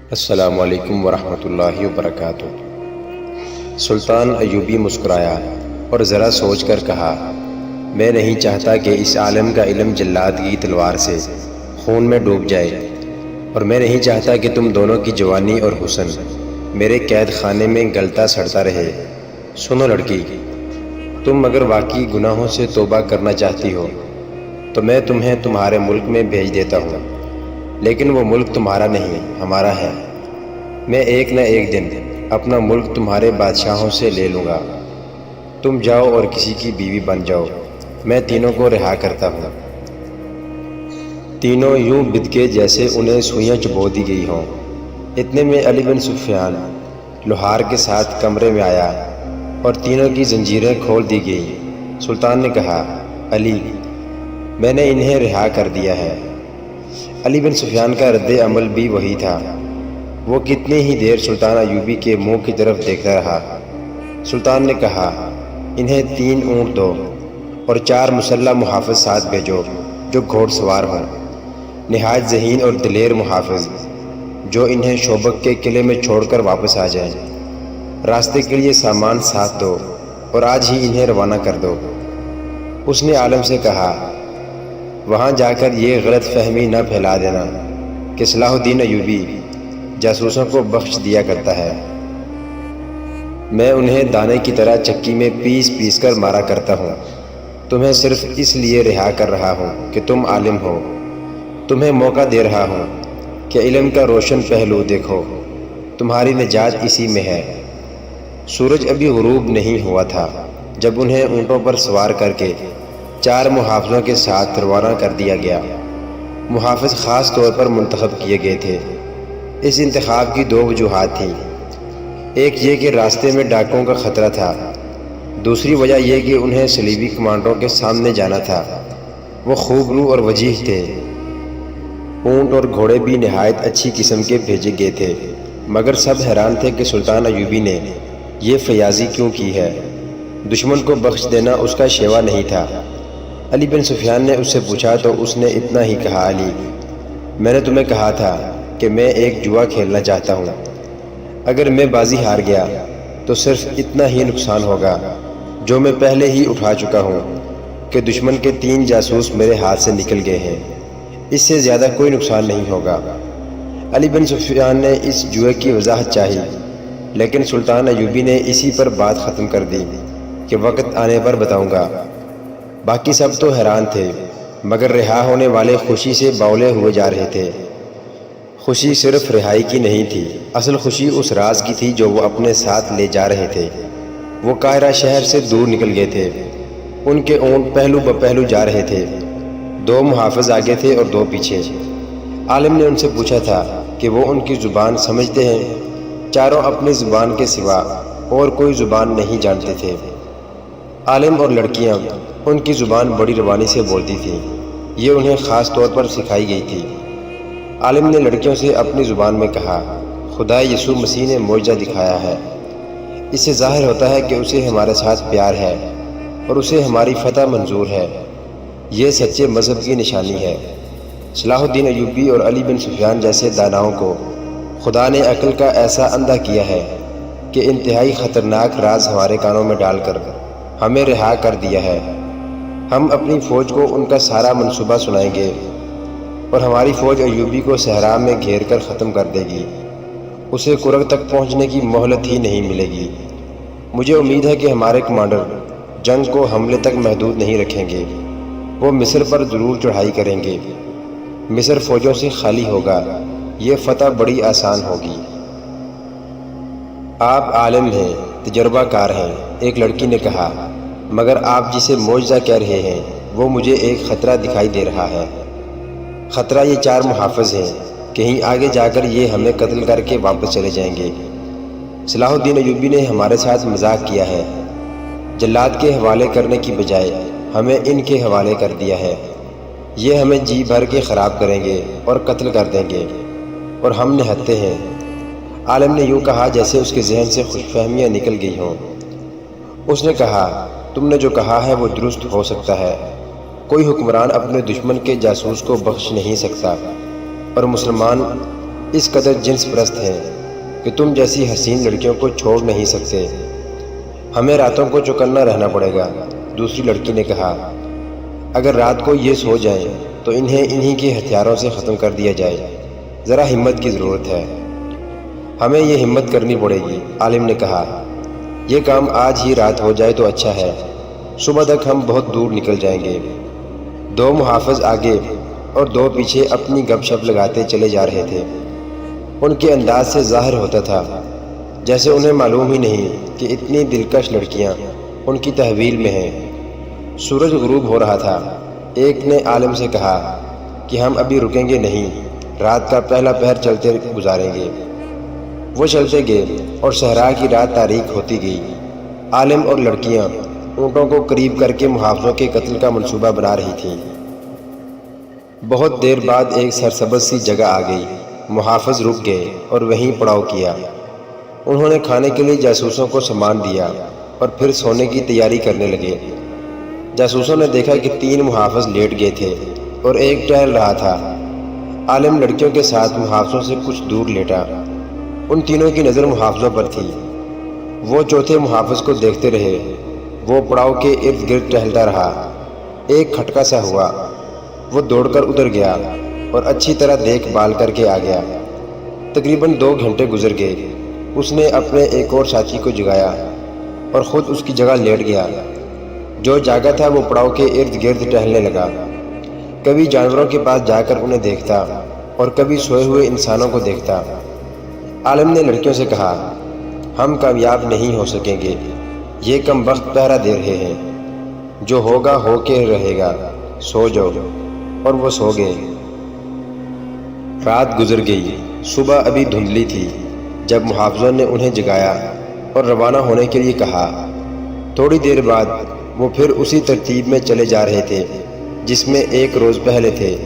السلام علیکم ورحمۃ اللہ وبرکاتہ۔ سلطان ایوبی مسکرایا اور ذرا سوچ کر کہا، میں نہیں چاہتا کہ اس عالم کا علم جلاد کی تلوار سے خون میں ڈوب جائے، اور میں نہیں چاہتا کہ تم دونوں کی جوانی اور حسن میرے قید خانے میں گلتا سڑتا رہے۔ سنو لڑکی، تم اگر واقعی گناہوں سے توبہ کرنا چاہتی ہو تو میں تمہیں تمہارے ملک میں بھیج دیتا ہوں، لیکن وہ ملک تمہارا نہیں، ہمارا ہے۔ میں ایک نہ ایک دن اپنا ملک تمہارے بادشاہوں سے لے لوں گا۔ تم جاؤ اور کسی کی بیوی بن جاؤ، میں تینوں کو رہا کرتا ہوں۔ تینوں یوں بدکے جیسے انہیں سوئیاں چبو دی گئی ہوں۔ اتنے میں علی بن سفیان لوہار کے ساتھ کمرے میں آیا اور تینوں کی زنجیریں کھول دی گئیں۔ سلطان نے کہا، علی، میں نے انہیں رہا کر دیا ہے۔ علی بن سفیان کا رد عمل بھی وہی تھا۔ وہ کتنی ہی دیر سلطان ایوبی کے منہ کی طرف دیکھتا رہا۔ سلطان نے کہا، انہیں 3 اونٹ دو اور 4 مسلح محافظ ساتھ بھیجو جو گھوڑ سوار ہوں، نہایت ذہین اور دلیر محافظ، جو انہیں شوبک کے قلعے میں چھوڑ کر واپس آ جائیں۔ راستے کے لیے سامان ساتھ دو اور آج ہی انہیں روانہ کر دو۔ اس نے عالم سے کہا، وہاں جا کر یہ غلط فہمی نہ پھیلا دینا کہ صلاح الدین ایوبی جاسوسوں کو بخش دیا کرتا ہے۔ میں انہیں دانے کی طرح چکی میں پیس پیس کر مارا کرتا ہوں۔ تمہیں صرف اس لیے رہا کر رہا ہوں کہ تم عالم ہو۔ تمہیں موقع دے رہا ہوں کہ علم کا روشن پہلو دیکھو، تمہاری نجات اسی میں ہے۔ سورج ابھی غروب نہیں ہوا تھا جب انہیں اونٹوں پر سوار کر کے 4 محافظوں کے ساتھ روانہ کر دیا گیا۔ محافظ خاص طور پر منتخب کیے گئے تھے۔ اس انتخاب کی 2 وجوہات تھیں۔ ایک یہ کہ راستے میں ڈاکوؤں کا خطرہ تھا، دوسری وجہ یہ کہ انہیں صلیبی کمانڈروں کے سامنے جانا تھا۔ وہ خوب رو اور وجیح تھے۔ اونٹ اور گھوڑے بھی نہایت اچھی قسم کے بھیجے گئے تھے، مگر سب حیران تھے کہ سلطان ایوبی نے یہ فیاضی کیوں کی ہے۔ دشمن کو بخش دینا اس کا شیوا نہیں تھا۔ علی بن سفیان نے اس سے پوچھا تو اس نے اتنا ہی کہا، علی، میں نے تمہیں کہا تھا کہ میں ایک جوا کھیلنا چاہتا ہوں۔ اگر میں بازی ہار گیا تو صرف اتنا ہی نقصان ہوگا جو میں پہلے ہی اٹھا چکا ہوں کہ دشمن کے 3 جاسوس میرے ہاتھ سے نکل گئے ہیں۔ اس سے زیادہ کوئی نقصان نہیں ہوگا۔ علی بن سفیان نے اس جوئے کی وضاحت چاہی، لیکن سلطان ایوبی نے اسی پر بات ختم کر دی کہ وقت آنے پر بتاؤں گا۔ باقی سب تو حیران تھے، مگر رہا ہونے والے خوشی سے باولے ہوئے جا رہے تھے۔ خوشی صرف رہائی کی نہیں تھی، اصل خوشی اس راز کی تھی جو وہ اپنے ساتھ لے جا رہے تھے۔ وہ قاہرہ شہر سے دور نکل گئے تھے۔ ان کے اونٹ پہلو بپہلو جا رہے تھے، 2 محافظ آگے تھے اور 2 پیچھے۔ عالم نے ان سے پوچھا تھا کہ وہ ان کی زبان سمجھتے ہیں؟ چاروں اپنی زبان کے سوا اور کوئی زبان نہیں جانتے تھے۔ عالم اور لڑکیاں ان کی زبان بڑی روانی سے بولتی تھیں، یہ انہیں خاص طور پر سکھائی گئی تھی۔ عالم نے لڑکیوں سے اپنی زبان میں کہا، خدا یسوع مسیح نے معجزہ دکھایا ہے۔ اس سے ظاہر ہوتا ہے کہ اسے ہمارے ساتھ پیار ہے اور اسے ہماری فتح منظور ہے۔ یہ سچے مذہب کی نشانی ہے۔ صلاح الدین ایوبی اور علی بن سفیان جیسے داناؤں کو خدا نے عقل کا ایسا اندھا کیا ہے کہ انتہائی خطرناک راز ہمارے کانوں میں ڈال کر ہمیں رہا کر دیا ہے۔ ہم اپنی فوج کو ان کا سارا منصوبہ سنائیں گے اور ہماری فوج ایوبی کو صحرا میں گھیر کر ختم کر دے گی۔ اسے کرگ تک پہنچنے کی مہلت ہی نہیں ملے گی۔ مجھے امید ہے کہ ہمارے کمانڈر جنگ کو حملے تک محدود نہیں رکھیں گے۔ وہ مصر پر ضرور چڑھائی کریں گے۔ مصر فوجوں سے خالی ہوگا۔ یہ فتح بڑی آسان ہوگی۔ آپ عالم ہیں، تجربہ کار ہیں، ایک لڑکی نے کہا، مگر آپ جسے معجزہ کہہ رہے ہیں وہ مجھے ایک خطرہ دکھائی دے رہا ہے۔ خطرہ یہ 4 محافظ ہیں، کہیں آگے جا کر یہ ہمیں قتل کر کے واپس چلے جائیں گے۔ صلاح الدین ایوبی نے ہمارے ساتھ مذاق کیا ہے، جلاد کے حوالے کرنے کی بجائے ہمیں ان کے حوالے کر دیا ہے۔ یہ ہمیں جی بھر کے خراب کریں گے اور قتل کر دیں گے، اور ہم نہتے ہیں۔ عالم نے یوں کہا جیسے اس کے ذہن سے خوش فہمیاں نکل گئی ہوں۔ اس نے کہا، تم نے جو کہا ہے وہ درست ہو سکتا ہے۔ کوئی حکمران اپنے دشمن کے جاسوس کو بخش نہیں سکتا، اور مسلمان اس قدر جنس پرست ہیں کہ تم جیسی حسین لڑکیوں کو چھوڑ نہیں سکتے۔ ہمیں راتوں کو چوکنا رہنا پڑے گا۔ دوسری لڑکی نے کہا، اگر رات کو یہ سو جائیں تو انہی کے ہتھیاروں سے ختم کر دیا جائے۔ ذرا ہمت کی ضرورت ہے۔ ہمیں یہ ہمت کرنی پڑے گی، عالم نے کہا۔ یہ کام آج ہی رات ہو جائے تو اچھا ہے، صبح تک ہم بہت دور نکل جائیں گے۔ دو محافظ آگے اور دو پیچھے اپنی گپ شپ لگاتے چلے جا رہے تھے۔ ان کے انداز سے ظاہر ہوتا تھا جیسے انہیں معلوم ہی نہیں کہ اتنی دلکش لڑکیاں ان کی تحویل میں ہیں۔ سورج غروب ہو رہا تھا۔ ایک نے عالم سے کہا کہ ہم ابھی رکیں گے نہیں، رات کا پہلا پہر چلتے گزاریں گے۔ وہ چلتے گئے اور صحرا کی رات تاریک ہوتی گئی۔ عالم اور لڑکیاں اونٹوں کو قریب کر کے محافظوں کے قتل کا منصوبہ بنا رہی تھیں۔ بہت دیر بعد ایک سرسبز سی جگہ آ گئی۔ محافظ رک گئے اور وہیں پڑاؤ کیا۔ انہوں نے کھانے کے لیے جاسوسوں کو سامان دیا اور پھر سونے کی تیاری کرنے لگے۔ جاسوسوں نے دیکھا کہ 3 محافظ لیٹ گئے تھے اور ایک ٹہل رہا تھا۔ عالم لڑکیوں کے ساتھ محافظوں سے کچھ دور لیٹا۔ ان تینوں کی نظر محافظوں پر تھی۔ وہ چوتھے محافظ کو دیکھتے رہے۔ وہ پڑاؤ کے ارد گرد ٹہلتا رہا۔ ایک کھٹکا سا ہوا۔ وہ دوڑ کر ادھر گیا اور اچھی طرح دیکھ بھال کر کے آ گیا۔ تقریباً 2 گھنٹے گزر گئے۔ اس نے اپنے ایک اور ساتھی کو جگایا اور خود اس کی جگہ لیٹ گیا۔ جو جاگا تھا وہ پڑاؤ کے ارد گرد ٹہلنے لگا۔ کبھی جانوروں کے پاس جا کر انہیں دیکھتا اور کبھی سوئے ہوئے انسانوں کو دیکھتا۔ عالم نے لڑکیوں سے کہا، ہم کامیاب نہیں ہو سکیں گے، یہ کم وقت پہرا دے رہے ہیں۔ جو ہوگا ہو کے رہے گا، سو جاؤ۔ اور وہ سو گئے۔ رات گزر گئی۔ صبح ابھی دھندلی تھی جب محافظوں نے انہیں جگایا اور روانہ ہونے کے لیے کہا۔ تھوڑی دیر بعد وہ پھر اسی ترتیب میں چلے جا رہے تھے جس میں ایک روز پہلے تھے۔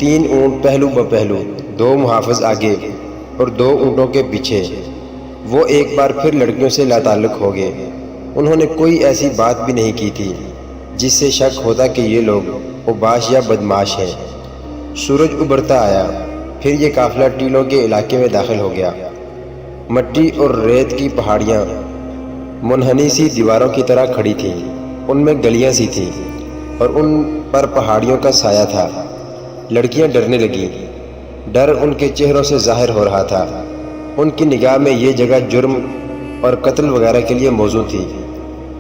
3 اونٹ پہلو بپہلو، 2 محافظ آگے اور 2 اونٹوں کے پیچھے۔ وہ ایک بار پھر لڑکیوں سے لاتعلق ہو گئے۔ انہوں نے کوئی ایسی بات بھی نہیں کی تھی جس سے شک ہوتا کہ یہ لوگ اوباش یا بدماش ہیں۔ سورج ابھرتا آیا، پھر یہ قافلہ ٹیلوں کے علاقے میں داخل ہو گیا۔ مٹی اور ریت کی پہاڑیاں منحنی سی دیواروں کی طرح کھڑی تھیں۔ ان میں گلیاں سی تھیں اور ان پر پہاڑیوں کا سایہ تھا۔ لڑکیاں ڈرنے لگیں۔ ڈر ان کے چہروں سے ظاہر ہو رہا تھا۔ ان کی نگاہ میں یہ جگہ جرم اور قتل وغیرہ کے لیے موزوں تھی،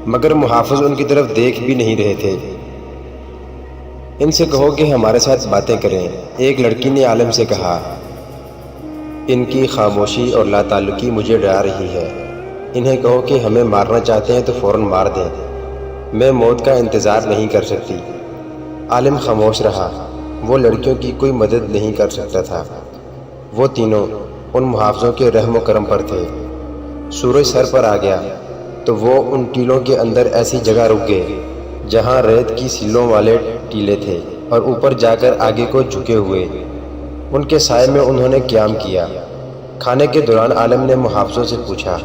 مگر محافظ ان کی طرف دیکھ بھی نہیں رہے تھے۔ ان سے کہو کہ ہمارے ساتھ باتیں کریں، ایک لڑکی نے عالم سے کہا۔ ان کی خاموشی اور لا تعلقی مجھے ڈرا رہی ہے۔ انہیں کہو کہ ہمیں مارنا چاہتے ہیں تو فوراً مار دیں، میں موت کا انتظار نہیں کر سکتی۔ عالم خاموش رہا۔ وہ لڑکیوں کی کوئی مدد نہیں کر سکتا تھا۔ وہ تینوں ان محافظوں کے رحم و کرم پر تھے۔ سورج سر پر آ گیا تو وہ ان ٹیلوں کے اندر ایسی جگہ رک گئے جہاں ریت کی سیلوں والے ٹیلے تھے اور اوپر جا کر آگے کو جھکے ہوئے۔ ان کے سائے میں انہوں نے قیام کیا۔ کھانے کے دوران عالم نے محافظوں سے پوچھا،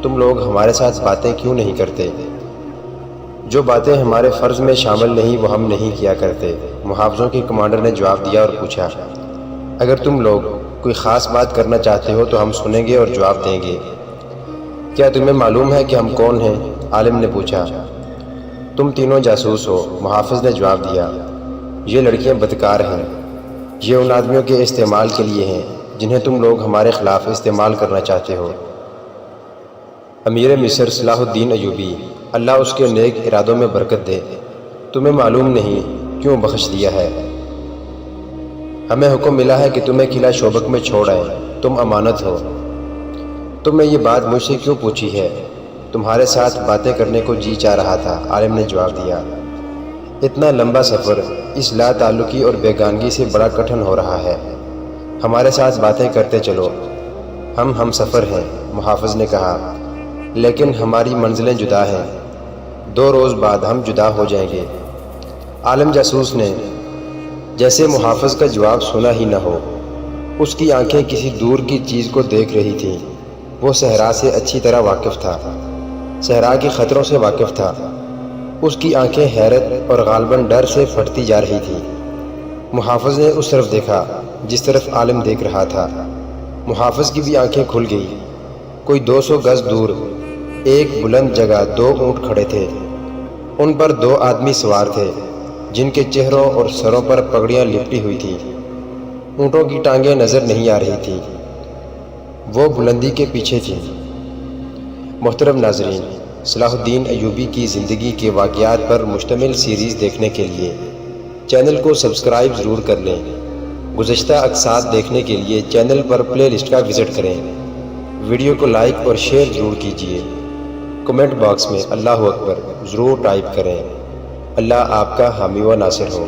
تم لوگ ہمارے ساتھ باتیں کیوں نہیں کرتے؟ جو باتیں ہمارے فرض میں شامل نہیں وہ ہم نہیں کیا کرتے، محافظوں کے کمانڈر نے جواب دیا اور پوچھا، اگر تم لوگ کوئی خاص بات کرنا چاہتے ہو تو ہم سنیں گے اور جواب دیں گے۔ کیا تمہیں معلوم ہے کہ ہم کون ہیں؟ عالم نے پوچھا۔ تم تینوں جاسوس ہو، محافظ نے جواب دیا۔ یہ لڑکیاں بدکار ہیں، یہ ان آدمیوں کے استعمال کے لیے ہیں جنہیں تم لوگ ہمارے خلاف استعمال کرنا چاہتے ہو۔ امیر مصر صلاح الدین ایوبی، اللہ اس کے نیک ارادوں میں برکت دے، تمہیں معلوم نہیں کیوں بخش دیا ہے۔ ہمیں حکم ملا ہے کہ تمہیں قلعہ شوبک میں چھوڑ آئیں، تم امانت ہو۔ تم نے یہ بات مجھ سے کیوں پوچھی ہے؟ تمہارے ساتھ باتیں کرنے کو جی چاہ رہا تھا، عالم نے جواب دیا۔ اتنا لمبا سفر اس لا تعلقی اور بیگانگی سے بڑا کٹھن ہو رہا ہے، ہمارے ساتھ باتیں کرتے چلو۔ ہم سفر ہیں، محافظ نے کہا، لیکن ہماری منزلیں جدا ہیں، 2 روز بعد ہم جدا ہو جائیں گے۔ عالم جاسوس نے جیسے محافظ کا جواب سنا ہی نہ ہو، اس کی آنکھیں کسی دور کی چیز کو دیکھ رہی تھیں۔ وہ صحرا سے اچھی طرح واقف تھا، صحرا کے خطروں سے واقف تھا۔ اس کی آنکھیں حیرت اور غالباً ڈر سے پھٹتی جا رہی تھیں۔ محافظ نے اس طرف دیکھا جس طرف عالم دیکھ رہا تھا۔ محافظ کی بھی آنکھیں کھل گئی۔ کوئی 200 گز دور ایک بلند جگہ 2 اونٹ کھڑے تھے۔ ان پر 2 آدمی سوار تھے جن کے چہروں اور سروں پر پگڑیاں لپٹی ہوئی تھیں۔ اونٹوں کی ٹانگیں نظر نہیں آ رہی تھیں، وہ بلندی کے پیچھے تھیں۔ محترم ناظرین، صلاح الدین ایوبی کی زندگی کے واقعات پر مشتمل سیریز دیکھنے کے لیے چینل کو سبسکرائب ضرور کر لیں۔ گزشتہ اقساط دیکھنے کے لیے چینل پر پلے لسٹ کا وزٹ کریں۔ ویڈیو کو لائک اور شیئر ضرور کیجیے۔ کمنٹ باکس میں اللہ اکبر ضرور ٹائپ کریں۔ اللہ آپ کا حامی و ناصر ہو۔